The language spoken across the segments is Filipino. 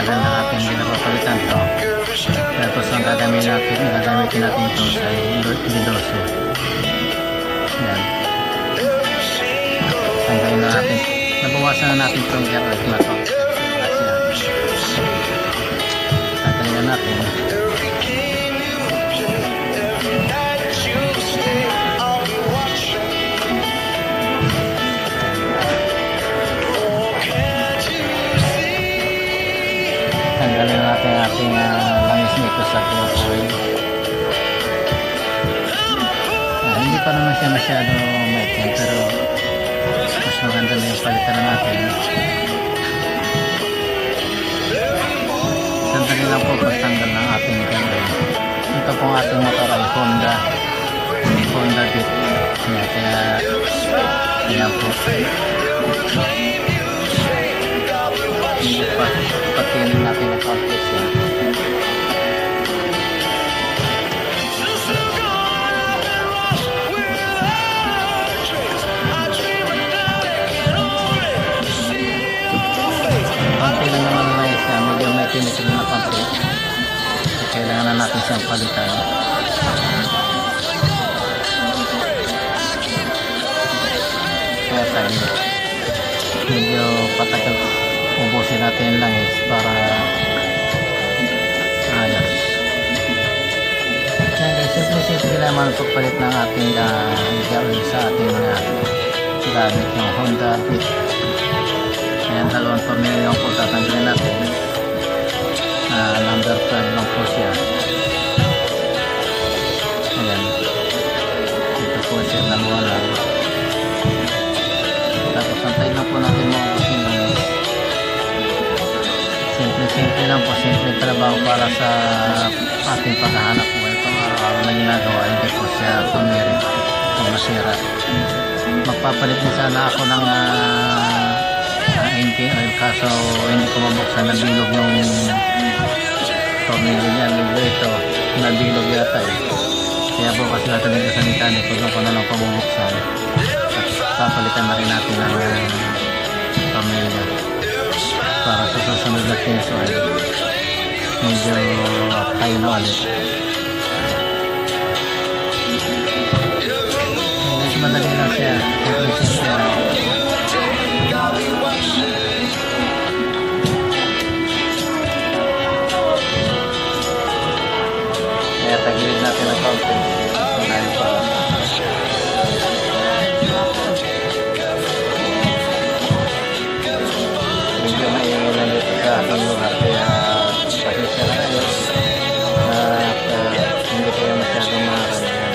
matagal na natin hindi napapalitan to. Tapos ang gagamitin natin ito sa Lidoso. Yan. Tanggalin na natin. Nabawasan na natin itong gear oil na to. Tanggalin na natin. Tanggalin na natin ang ating langis nito sa gear oil. Hindi pa naman siya masyado maitim, pero mas maganda na yung palitan na natin. Sandali lang po pagtanggal ng ating gear oil. Ito pong ating motor ay Honda Beat. Kaya yan po. Hindi pa patinin natin ang pag-test yan. Konti lang naman na isa, medyo may tinitig na konti. Kailangan na natin siyang palitan. Kaya tayo medyo patagal ubusin natin yung langis para ayos. Kaya simple naman pagpalit ng ating gear oil sa ating gamit yung Honda Beat. Ayan, dalawang tornilyo lang po tatanggalin natin. Number 12 lang po siya. Ayan, ito po siya, dalawa lang. Tapos antayin lang po natin maubusin ng simple lang po, simple trabaho para sa ating paghahanap po. Itong araw-araw na ginagawa, hindi po siya tumirik o masira. Magpapalit din sana ako ng engine oil, kaso hindi ko mabuksan, nabilog yung tornilyo niya, ito nabilog yata eh. Kaya bukas natin yung sa mechanic, kung ko na lang pabubuksan at papalitan na rin natin ng tornilyo para sa susunod na change oil medyo tayo na ulit. Medyo madali lang siya, simple siya. Kaya tagilid natin ang konti. Unahin pa. Medyo maiilan dito sa ating lugar. Kaya pasensya na kayo. At hindi kayo masyadong makakalihan.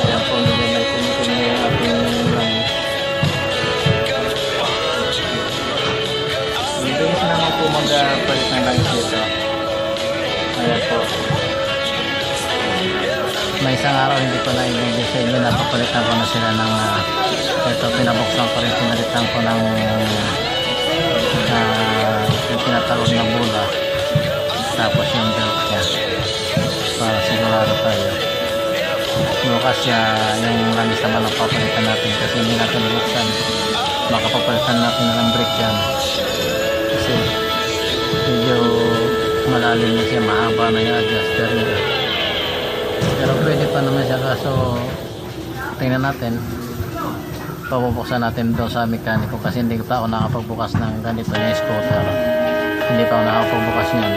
Kaya po medyo may tinitin yung ating langis. Bilis naman po magpalit ng langis dito. Ayan po. May isang araw hindi ko na i-video sa inyo, napapalitan ko na sila ng ito, pinabuksan ko rin, pinalitan ko ng yung tinatawag na bula, tapos yung belt niya para sigurado tayo. Bukas yung langis naman ang papalitan natin kasi hindi natin buksan, baka papalitan natin ng brake yan kasi medyo malalim na siya, mahaba na yung adjuster niya. Pero pwede pa naman siya, kaso tingnan natin, pabubuksan natin doon sa mekaniko kasi hindi pa ako nakapagbukas ng ganito yung scooter. Hindi pa ako nakapagbukas niyan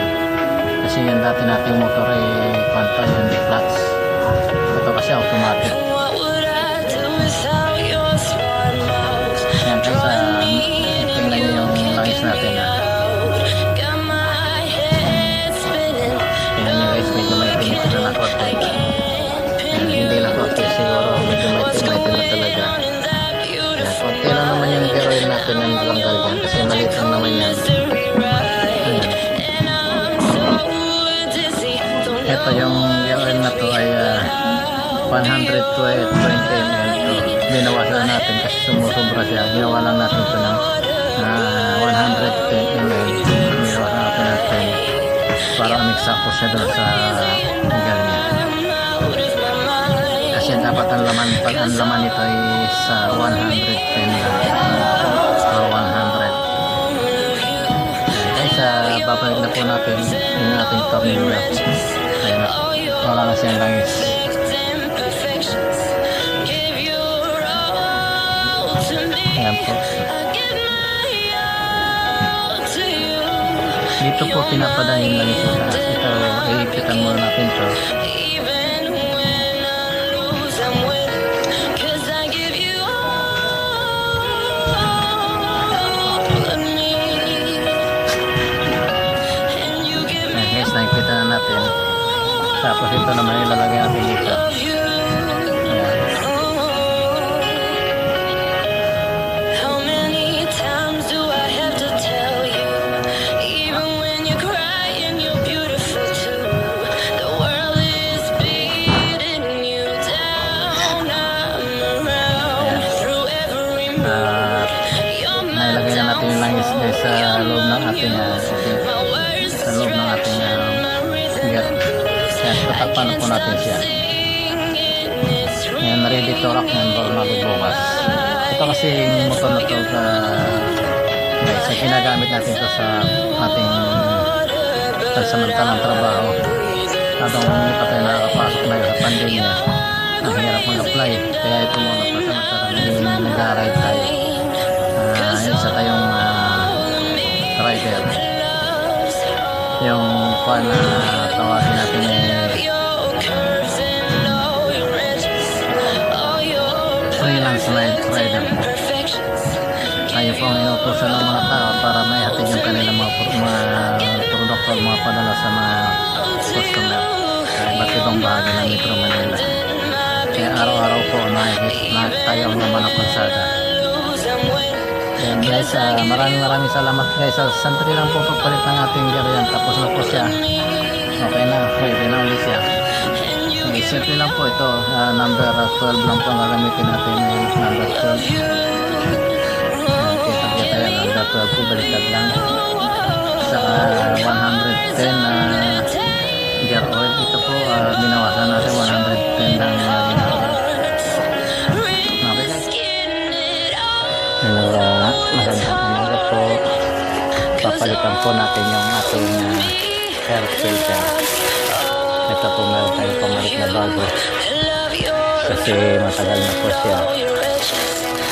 kasi yung dati nating motor ay kwanta yung clutch. Ito kasi automatic. Yan tayo sa tingnan nyo yung langis natin na tingnan nyo guys, medyo may pinito na konti. Hindi lang konti, siguro medyo may pinito na talaga. Konti lang naman yung gear oil natin na nilanggal yan kasi maliit lang naman yan. Ito yung gear oil na to ay 120 ml to. Binawasan natin kasi sumusobra siya. Ginawa lang natin ito ng 110 ml. Binawasan natin natin para umiksakto siya doon sa gear niya. Kasi dapat ang laman nito ay sa 110 lang. babalik na po natin yung ating tornilyo. Ayan na, wala na siyang langis. Ayan po. Dito po pinapadaan yung langis sa taas. Ito, iipitan muna natin to. Nakikita na natin. Tapos ito naman ilalagay natin dito. Ayan. Nailagay na natin yung langis guys sa loob ng ating sa loob ng ating gear. Kaya tatakpan na po natin siya. Ngayon ready to rock ngayon bago mabubukas. Ito kasi yung motor na to guys, ay ginagamit natin ito sa ating pansamantalang trabaho. Habang hindi pa tayo nakakapasok na sa pandemya, ang hirap mag-apply. Kaya ito muna pansamantalang nag-ride tayo. Isa tayong rider. Yung tawagin natin freelance rider. Tayo po ang inutusan ng mga tao para may hatid yung kanilang mga produkto at mga padala sa mga customer sa iba't ibang bahagi ng Metro Manila. Kaya araw-araw po tayo ang naman ang kalsada. Ayan guys, maraming salamat guys. Sandali lang po pagpalit ng ating gear yan. Tapos na po siya. Okay na, pwede na ulit siya. Okay, simple lang po ito. Number 12 lang po ang gagamitin natin. Number 12. Kita yan, number 12 po, baliktad lang. Saka 110 gear oil. Ito po, binawasan natin 110 lang natin. Magandang umaga po. Papalitan po natin yung ating air filter. Ito po meron tayong pamalit na bago kasi matagal na po siya.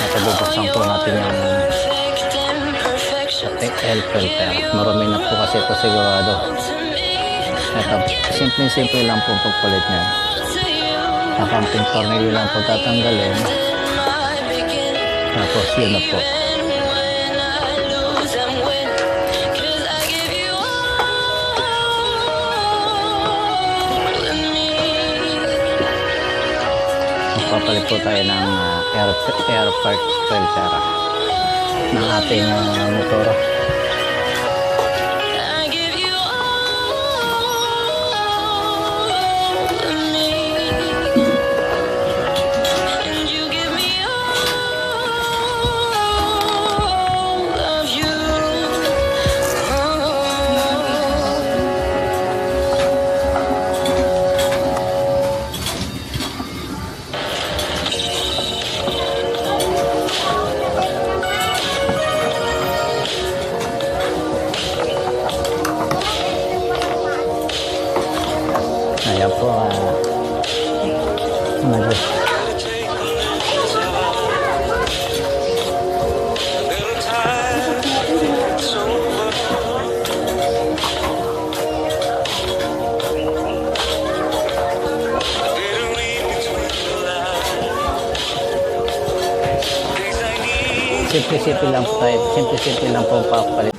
Ito bubuksan po natin yung ating air filter. Marumi na po kasi ito sigurado. Ito simple lang po pagpalit niya. Nakamping tornilyo lang pagtatanggalin. Tapos yun na po. Magpapalit po tayo ng air filter ng ating motor. Ayan po, simple lang po tayo, simple lang po papalit.